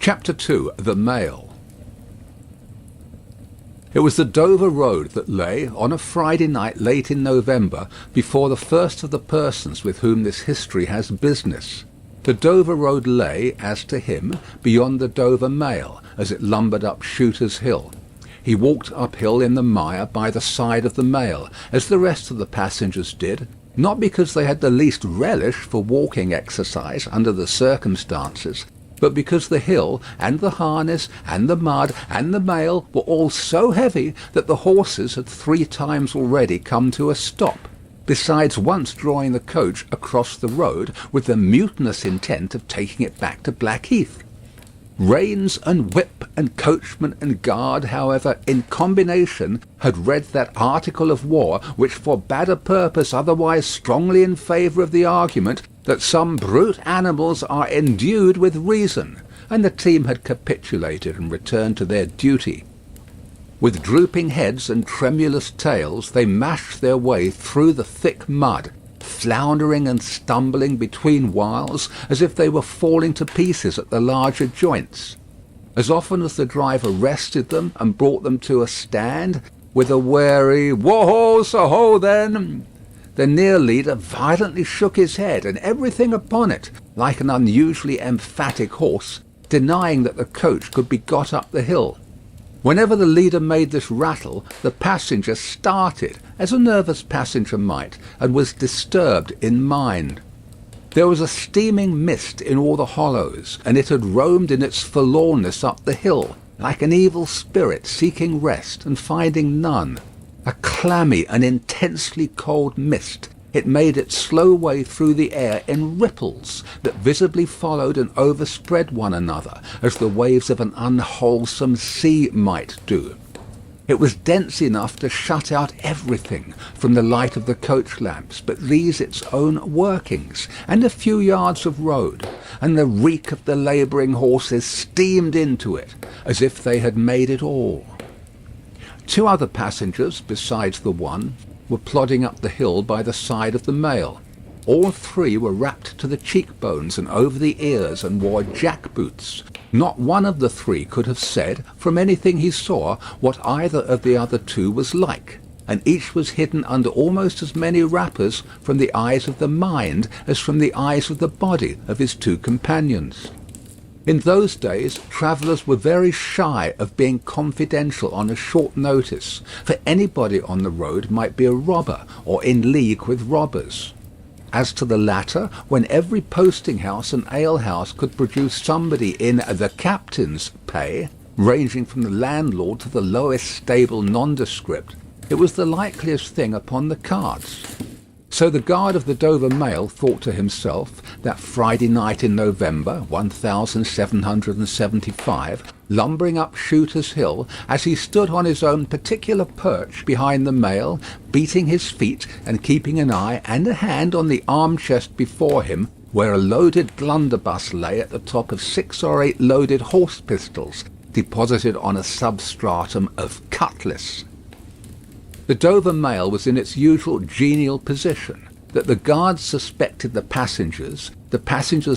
Chapter 2. The Mail. It was the Dover Road that lay, on a Friday night late in November, before the first of the persons with whom this history has business. The Dover Road lay, as to him, beyond the Dover Mail, as it lumbered up Shooter's Hill. He walked uphill in the mire by the side of the mail, as the rest of the passengers did, not because they had the least relish for walking exercise under the circumstances, but because the hill, and the harness, and the mud, and the mail were all so heavy that the horses had 3 times already come to a stop, besides once drawing the coach across the road with the mutinous intent of taking it back to Blackheath. Reins and whip and coachman and guard, however, in combination, had read that article of war which forbade a purpose otherwise strongly in favour of the argument that some brute animals are endued with reason, and the team had capitulated and returned to their duty. With drooping heads and tremulous tails they mashed their way through the thick mud, floundering and stumbling between whiles as if they were falling to pieces at the larger joints. As often as the driver rested them and brought them to a stand, with a wary "Wo-ho, so-ho then!" the near leader violently shook his head and everything upon it, like an unusually emphatic horse, denying that the coach could be got up the hill. Whenever the leader made this rattle, the passenger started, as a nervous passenger might, and was disturbed in mind. There was a steaming mist in all the hollows, and it had roamed in its forlornness up the hill, like an evil spirit seeking rest and finding none. A clammy and intensely cold mist, it made its slow way through the air in ripples that visibly followed and overspread one another, as the waves of an unwholesome sea might do. It was dense enough to shut out everything from the light of the coach lamps but these its own workings, and a few yards of road, and the reek of the labouring horses steamed into it, as if they had made it all. 2 other passengers, besides the one, were plodding up the hill by the side of the mail. All 3 were wrapped to the cheekbones and over the ears and wore jack-boots. Not one of the 3 could have said, from anything he saw, what either of the other 2 was like, and each was hidden under almost as many wrappers from the eyes of the mind as from the eyes of the body of his 2 companions. In those days, travellers were very shy of being confidential on a short notice, for anybody on the road might be a robber or in league with robbers. As to the latter, when every posting-house and alehouse could produce somebody in the captain's pay, ranging from the landlord to the lowest stable nondescript, it was the likeliest thing upon the cards. So the guard of the Dover Mail thought to himself that Friday night in November, 1775, lumbering up Shooter's Hill, as he stood on his own particular perch behind the mail, beating his feet and keeping an eye and a hand on the arm-chest before him, where a loaded blunderbuss lay at the top of 6 or 8 loaded horse-pistols, deposited on a substratum of cutlass. The Dover Mail was in its usual genial position, that the guards suspected the passengers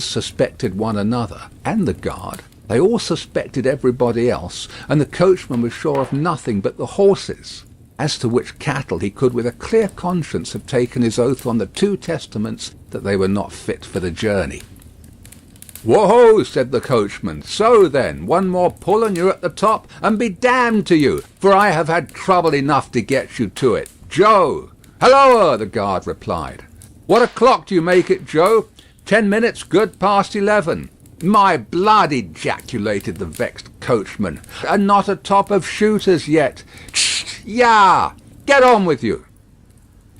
suspected one another, and the guard. They all suspected everybody else, and the coachman was sure of nothing but the horses, as to which cattle he could with a clear conscience have taken his oath on the 2 testaments that they were not fit for the journey. "Whoa-ho," said the coachman. "So then, one more pull and you're at the top, and be damned to you, for I have had trouble enough to get you to it. Joe!" "Halloa," the guard replied. "What o'clock do you make it, Joe?" 10 minutes, good past 11. "My blood!" ejaculated the vexed coachman. "And not atop of Shooters yet. Yah! Get on with you."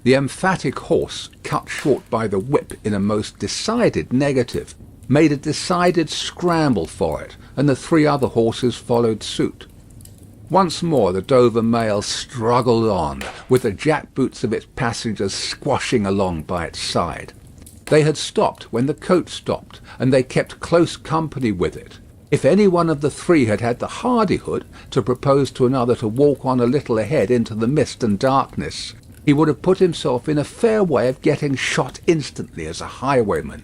The emphatic horse, cut short by the whip in a most decided negative, made a decided scramble for it, and the 3 other horses followed suit. Once more the Dover Mail struggled on, with the jack-boots of its passengers squashing along by its side. They had stopped when the coach stopped, and they kept close company with it. If any one of the 3 had had the hardihood to propose to another to walk on a little ahead into the mist and darkness, he would have put himself in a fair way of getting shot instantly as a highwayman.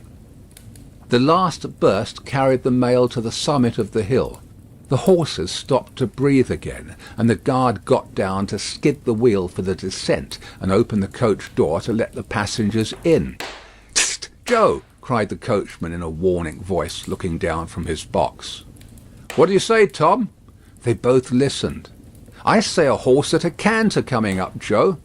The last burst carried the mail to the summit of the hill. The horses stopped to breathe again, and the guard got down to skid the wheel for the descent and open the coach door to let the passengers in. "Tst, Joe!" cried the coachman in a warning voice, looking down from his box. "What do you say, Tom?" They both listened. "I say a horse at a canter coming up, Joe."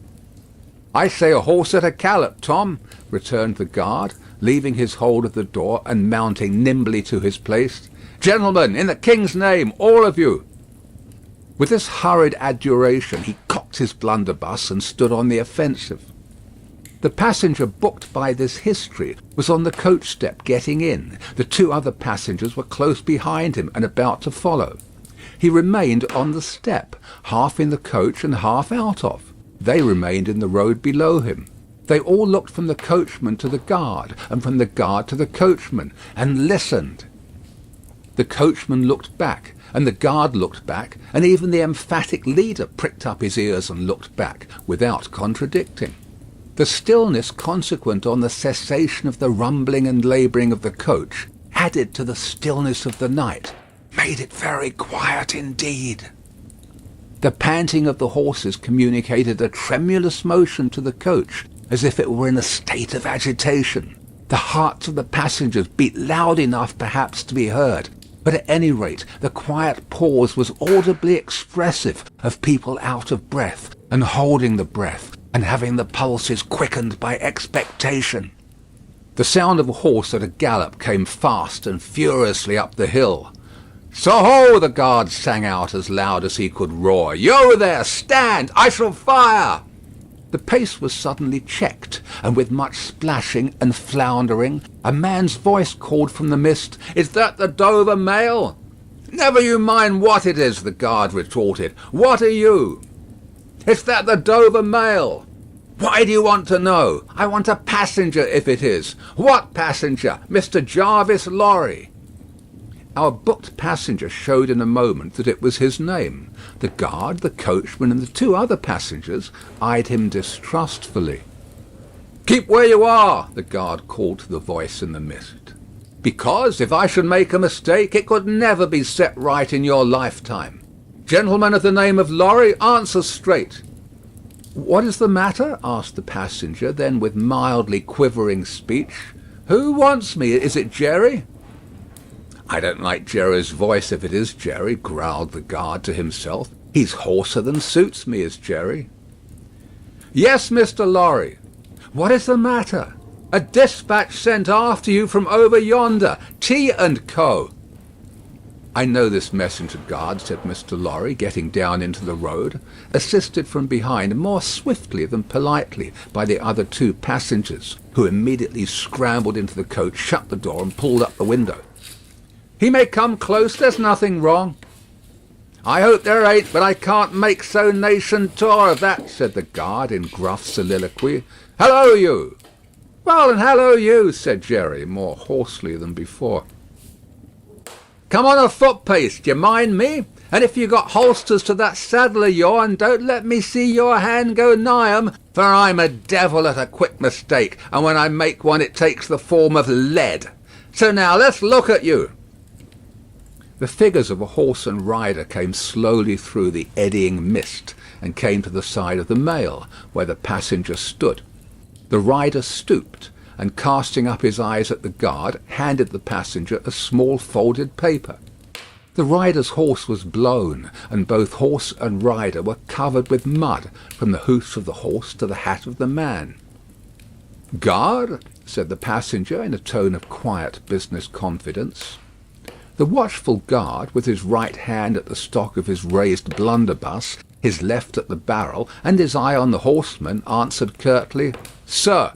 "I say a horse at a gallop, Tom," returned the guard, leaving his hold of the door and mounting nimbly to his place. "Gentlemen, in the King's name, all of you!" With this hurried adjuration he cocked his blunderbuss and stood on the offensive. The passenger booked by this history was on the coach step getting in. The two other passengers were close behind him and about to follow. He remained on the step, half in the coach and half out of. They remained in the road below him. They all looked from the coachman to the guard, and from the guard to the coachman, and listened. The coachman looked back, and the guard looked back, and even the emphatic leader pricked up his ears and looked back, without contradicting. The stillness consequent on the cessation of the rumbling and labouring of the coach, added to the stillness of the night, made it very quiet indeed. The panting of the horses communicated a tremulous motion to the coach, as if it were in a state of agitation. The hearts of the passengers beat loud enough perhaps to be heard, but at any rate the quiet pause was audibly expressive of people out of breath, and holding the breath, and having the pulses quickened by expectation. The sound of a horse at a gallop came fast and furiously up the hill. "So-ho!" the guard sang out as loud as he could roar. "You there! Stand! I shall fire!" The pace was suddenly checked, and with much splashing and floundering, a man's voice called from the mist, "Is that the Dover mail?" "Never you mind what it is," the guard retorted. "What are you?" "Is that the Dover mail?" "Why do you want to know?" "I want a passenger if it is." "What passenger?" "Mr. Jarvis Lorry." Our booked passenger showed in a moment that it was his name. The guard, the coachman, and the two other passengers eyed him distrustfully. "Keep where you are," the guard called to the voice in the mist. "Because, if I should make a mistake, it could never be set right in your lifetime. Gentleman of the name of Lorry, answer straight." "What is the matter?" asked the passenger, then with mildly quivering speech. "Who wants me? Is it Jerry?" "I don't like Jerry's voice if it is Jerry," growled the guard to himself. "He's hoarser than suits me, is Jerry." "Yes, Mr. Lorry." "What is the matter?" "A dispatch sent after you from over yonder. T&Co." "I know this messenger, guard," said Mr. Lorry, getting down into the road, assisted from behind more swiftly than politely by the other two passengers, who immediately scrambled into the coach, shut the door, and pulled up the window. "He may come close, there's nothing wrong." "I hope there ain't, but I can't make so nation tour of that," said the guard in gruff soliloquy. "Hello, you!" "Well, and hello, you," said Jerry, more hoarsely than before. "Come on a foot pace, d'ye mind me? And if you got holsters to that saddle of yourn, don't let me see your hand go nigh 'em, for I'm a devil at a quick mistake, and when I make one it takes the form of lead. So now let's look at you." The figures of a horse and rider came slowly through the eddying mist and came to the side of the mail, where the passenger stood. The rider stooped, and casting up his eyes at the guard, handed the passenger a small folded paper. The rider's horse was blown, and both horse and rider were covered with mud, from the hoofs of the horse to the hat of the man. "Guard," said the passenger in a tone of quiet business confidence. The watchful guard, with his right hand at the stock of his raised blunderbuss, his left at the barrel, and his eye on the horseman, answered curtly, "Sir."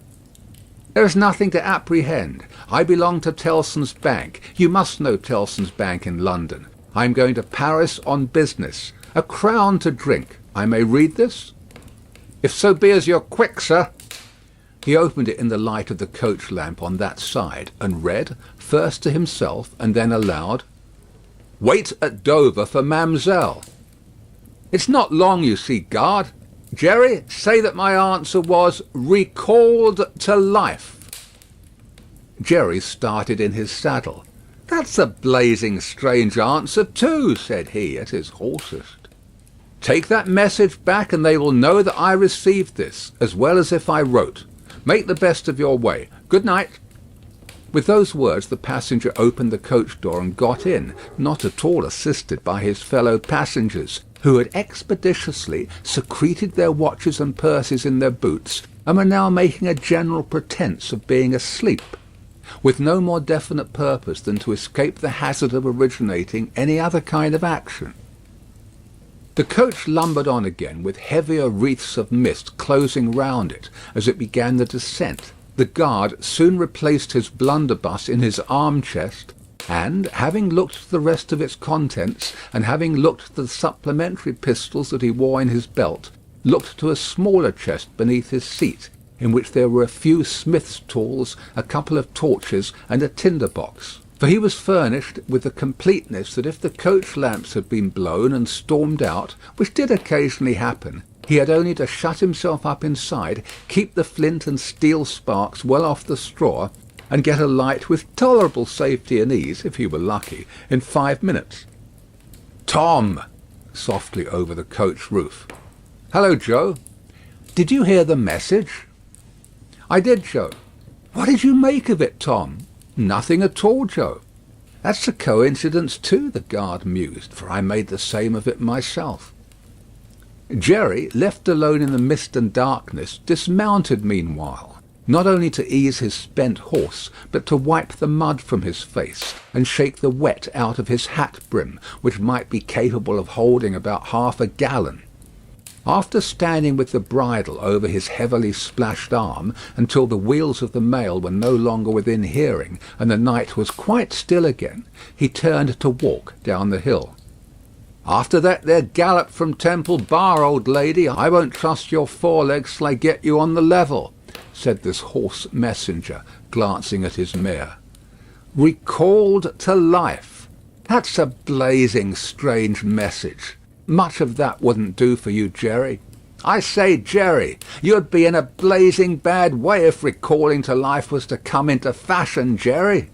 "There is nothing to apprehend. I belong to Tellson's Bank. You must know Tellson's Bank in London. I am going to Paris on business. A crown to drink. I may read this?" "If so be as you're quick, sir." He opened it in the light of the coach lamp on that side, and read, first to himself and then aloud, "Wait at Dover for Mamselle." "It's not long, you see, guard. Jerry, say that my answer was recalled to life." Jerry started in his saddle. "That's a blazing strange answer too," said he, at his hoarsest. "Take that message back, and they will know that I received this, as well as if I wrote. Make the best of your way. Good night." With those words the passenger opened the coach door and got in, not at all assisted by his fellow passengers, who had expeditiously secreted their watches and purses in their boots, and were now making a general pretence of being asleep, with no more definite purpose than to escape the hazard of originating any other kind of action. The coach lumbered on again, with heavier wreaths of mist closing round it as it began the descent. The guard soon replaced his blunderbuss in his arm-chest, and, having looked at the rest of its contents, and having looked at the supplementary pistols that he wore in his belt, looked to a smaller chest beneath his seat, in which there were a few smith's tools, a couple of torches, and a tinder-box. For he was furnished with the completeness that if the coach lamps had been blown and stormed out, which did occasionally happen, he had only to shut himself up inside, keep the flint and steel sparks well off the straw, and get a light with tolerable safety and ease, if he were lucky, in 5 minutes. "Tom!" softly over the coach roof. "Hello, Joe. Did you hear the message?" "I did, Joe." "What did you make of it, Tom?" "Nothing at all, Joe." "That's a coincidence too," the guard mused, "for I made the same of it myself." Jerry, left alone in the mist and darkness, dismounted meanwhile, not only to ease his spent horse, but to wipe the mud from his face, and shake the wet out of his hat brim, which might be capable of holding about half a gallon. After standing with the bridle over his heavily splashed arm until the wheels of the mail were no longer within hearing, and the night was quite still again, he turned to walk down the hill. "After that there gallop from Temple Bar, old lady, I won't trust your forelegs till I get you on the level," said this hoarse messenger, glancing at his mare. "Recalled to life. That's a blazing strange message. Much of that wouldn't do for you, Jerry. I say, Jerry, you'd be in a blazing bad way if recalling to life was to come into fashion, Jerry."